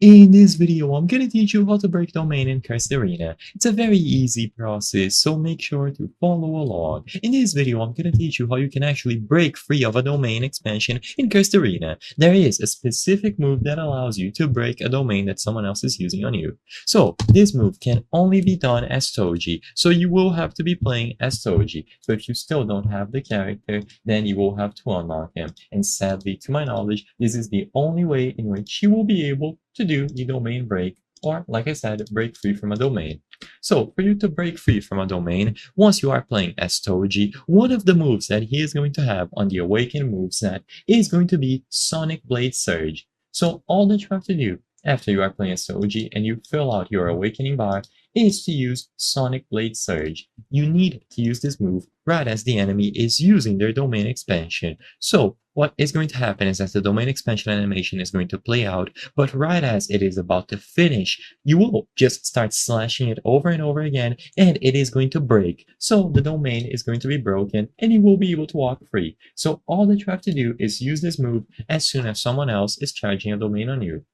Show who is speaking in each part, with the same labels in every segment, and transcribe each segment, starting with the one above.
Speaker 1: In this video, I'm gonna teach you how to break domain in Cursed Arena. It's a very easy process, so make sure to follow along. In this video, I'm gonna teach you how you can actually break free of a domain expansion in Cursed Arena. There is a specific move that allows you to break a domain that someone else is using on you. So this move can only be done as Toji, so you will have to be playing as Toji. So if you still don't have the character, then you will have to unlock him. And sadly, to my knowledge, this is the only way in which you will be able to do the domain break, or like I said, break free from a domain. So for you to break free from a domain, once you are playing as Toji, one of the moves that he is going to have on the Awaken moveset is going to be Sonic Blade Surge. So all that you have to do after you are playing as Toji and you fill out your Awakening bar is to use Sonic Blade Surge. You need to use this move right as the enemy is using their domain expansion. So what is going to happen is that the domain expansion animation is going to play out, but right as it is about to finish, you will just start slashing it over and over again, and it is going to break. So the domain is going to be broken, and you will be able to walk free. So all that you have to do is use this move as soon as someone else is charging a domain on you.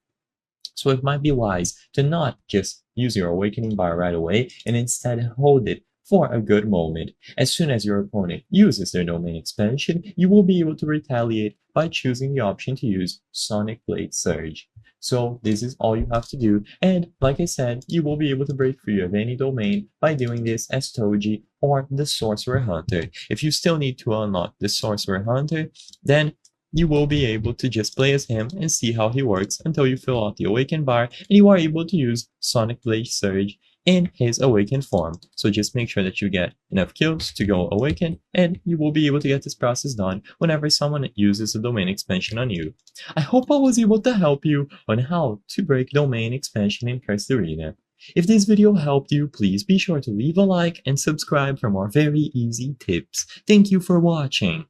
Speaker 1: So it might be wise to not just use your Awakening bar right away and instead hold it for a good moment. As soon as your opponent uses their domain expansion, you will be able to retaliate by choosing the option to use Sonic Blade Surge. So this is all you have to do, and like I said, you will be able to break free of any domain by doing this as Toji or the Sorcerer Hunter. If you still need to unlock the Sorcerer Hunter, then you will be able to just play as him and see how he works until you fill out the Awaken bar and you are able to use Sonic Blade Surge in his Awakened form. So just make sure that you get enough kills to go Awaken, and you will be able to get this process done whenever someone uses a domain expansion on you. I hope I was able to help you on how to break domain expansion in Cursed Arena. If this video helped you, please be sure to leave a like and subscribe for more very easy tips. Thank you for watching.